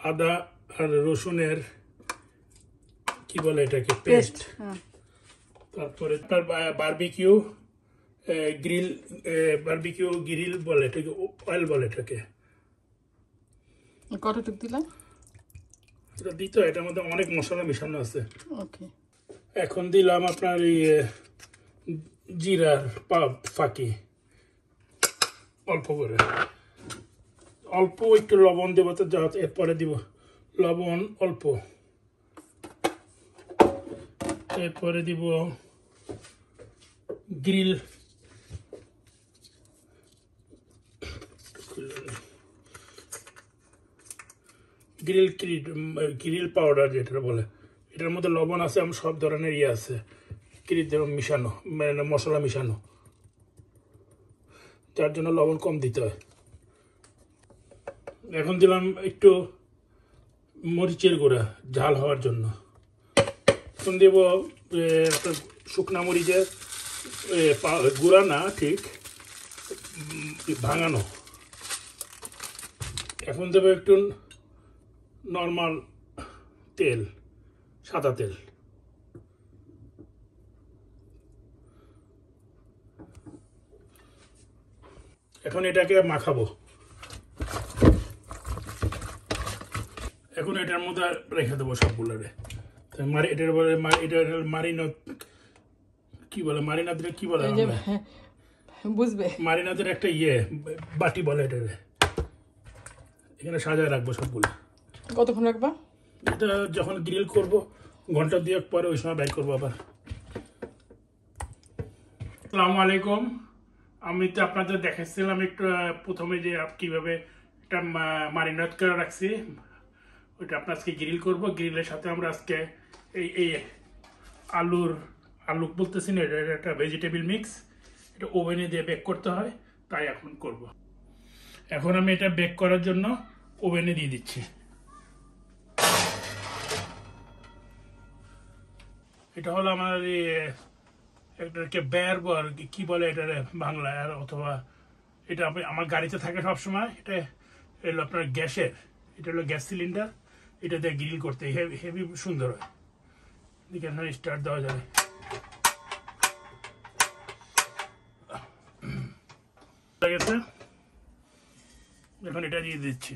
আদা আর রসুনের কি বলে এটাকে পেস্ট, তারপরে বারবিকিউ গ্রিল বলে এটাকে, অয়েল বলে এটাকে। কতটুকু দিলাম এটা দিতে, এটার মধ্যে অনেক মশলা মিশানো আছে। ওকে, এখন দিলাম আপনার এই জিরার ফাঁকি অল্প করে, অল্প একটু লবণ দেবো তো, এরপরে দিব লবণ অল্প, এরপরে দিব গ্রিল পাউডার যেটা বলে, এটার মধ্যে লবণ আছে, আমার সব ধরনের ইয়ে আছে, মিশানো, মানে মশলা মিশানো, যার জন্য লবণ কম দিতে হয়। এখন দিলাম একটু মরিচের গুঁড়া ঝাল হওয়ার জন্য। এখন দেব শুকনা মরিচের গুঁড়া না, ঠিক ভাঙানো। এখন দেবো একটু নর্মাল তেল, সাদা তেল। এখন এটাকে মাখাবো। এখন এটার মধ্যে রেখে দেবো সবগুলোরে। এটার বলে মারিনাদ কি বলে, মারিনাদের কি বলে বুঝবে, মারিনাদের একটা বাটি বলে এটারে। এখানে সাজায় রাখবো সবগুলো। কতক্ষণ রাখবা? এটা যখন গ্রিল করব ঘন্টা 2 পরে, ওই সময় বের করবো আবার। আসসালামু আলাইকুম। আমি তো আপনাদের দেখাচ্ছিলাম একটু প্রথমে যে কিভাবে এটা মারিনেট করে রাখছি, ওইটা আপনার আজকে গ্রিল করব। গ্রিলের সাথে আমরা আজকে এই আলু বলতেছি না, এটা একটা ভেজিটেবল মিক্স, এটা ওভেনে দিয়ে বেক করতে হয়, তাই এখন করব। এখন আমি এটা বেক করার জন্য ওভেনে দিয়ে দিচ্ছি। এটা হলো আমার এটাকে বেয়ার বল কি বলে এটা বাংলায়, আর অথবা এটা আমার গাড়িতে থাকে সবসময়। এটা হলো আপনার গ্যাসের, এটা হলো গ্যাস সিলিন্ডার, এটা দিয়ে গ্রিল করতে হেভি সুন্দর হয়। এখানে স্টার্ট দেওয়া যাবে। এখন এটা দিয়ে দিচ্ছি।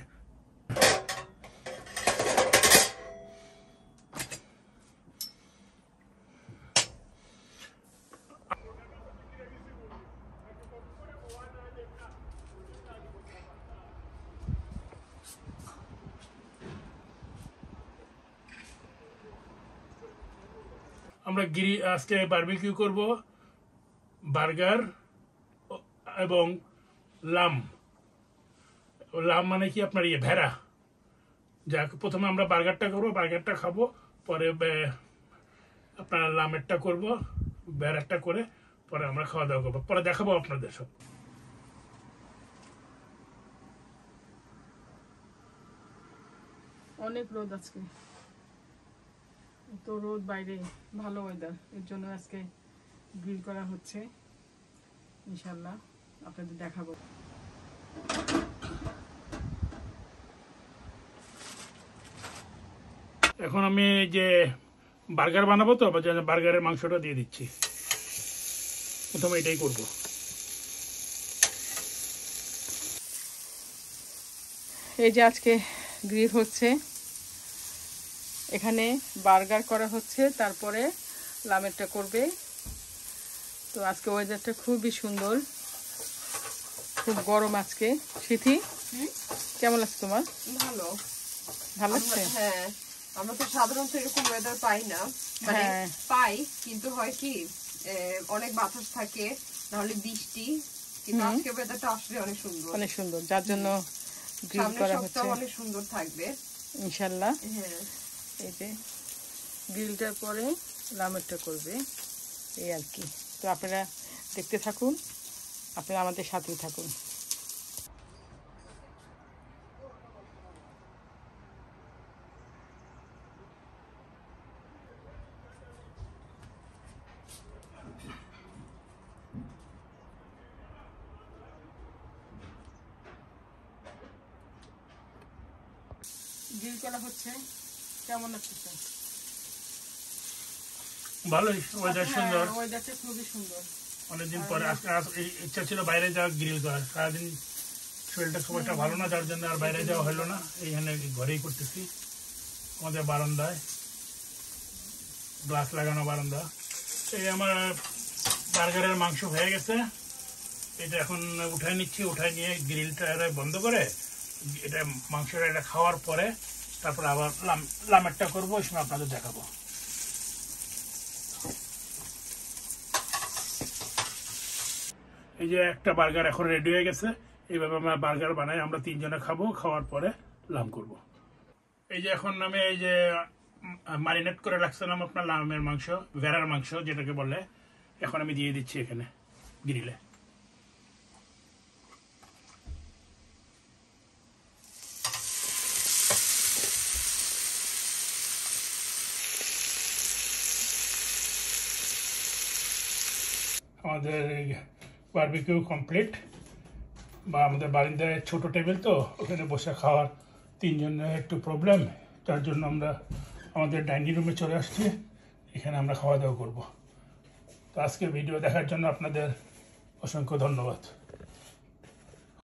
আমরা আজকে বারবিকিউ করব বার্গার এবং লাম মানে কি আপনার ভেড়া। যাক, প্রথমে আমরা বার্গারটা করবো, বার্গারটা খাবো, পরে আপনার লামেরটা করব, ভেড়ারটা করে পরে আমরা খাওয়া দাওয়া করবো, পরে দেখাবো আপনাদের সব। অনেক রোদ আজকে, তো রোদ বাইরে, ভালো ওয়েদার, এর জন্য আজকে গ্রিল করা হচ্ছে। ইনশাল্লাহ আপনাদের দেখাবো। এখন আমি যে বার্গার বানাবো, তো বার্গারের মাংসটা দিয়ে দিচ্ছি। প্রথমে এটাই করব। এই যে আজকে গ্রিল হচ্ছে, এখানে বার্গার করা হচ্ছে, তারপরে লামেরটা করবে। তো আজকে ওয়েদারটা খুবই সুন্দর, খুব গরম আজকে। সিথি, কেমন লাগছে তোমার? ভালো লাগছে? হ্যাঁ, আমরা তো সাধারণত এরকম ওয়েদার পাই না, মানে পাই, কিন্তু হয় কি অনেক বাতাস থাকে, নাহলে বৃষ্টি, কিন্তু আজকে ওয়েদারটা আসলে অনেক সুন্দর, অনেক সুন্দর, যার জন্য গ্রিল করা হচ্ছে। অনেক সুন্দর থাকবে ইনশাআল্লাহ। হ্যাঁ, এই যে গ্রিলটার পরে লামেরটা করবে, এই আর কি। তো আপনারা দেখতে থাকুন, আপনারা আমাদের সাথেই থাকুন। গ্রিল করা হচ্ছে, কেমন লাগতেছে? ভালোই, ওয়েদার সুন্দর, ওয়েদারটা খুবই সুন্দর। অনেকদিন পরে ইচ্ছা ছিল বাইরে যাওয়া গ্রিল করার, সারাদিন শরীরটা খুব একটা ভালো না, যার জন্য আর বাইরে যাওয়া হলো না। এইখানে ঘরেই করতেছি আমাদের বারান্দায়, গ্লাস লাগানো বারান্দা। এই আমার বার্গারের মাংস হয়ে গেছে, এটা এখন উঠাই নিচ্ছি। উঠাই নিয়ে গ্রিলটা বন্ধ করে এটা মাংসটা এটা খাওয়ার পরে তারপর আবার লামেরটা করবো, ওই সময় আপনাদের দেখাবো। এই যে একটা বার্গার এখন রেডি হয়ে গেছে। এইভাবে আমরা বার্গার বানাই, আমরা 3 জনে খাবো, খাওয়ার পরে লাম করব। এই যে এখন আমি এই যে মারিনেট করে রাখছিলাম আপনার লামের মাংস, ভেড়ার মাংস যেটাকে বলে, এখন আমি দিয়ে দিচ্ছি এখানে গ্রিলে। আমাদের বারবিকিউ কমপ্লিট। বা আমাদের বারিন্দায় ছোট টেবিল, তো ওখানে বসে খাওয়ার 3 জনের একটু প্রবলেম, তার জন্য আমরা আমাদের ডাইনিং রুমে চলে আসছি, এখানে আমরা খাওয়া দাওয়া করবো। তো আজকের ভিডিও দেখার জন্য আপনাদের অসংখ্য ধন্যবাদ।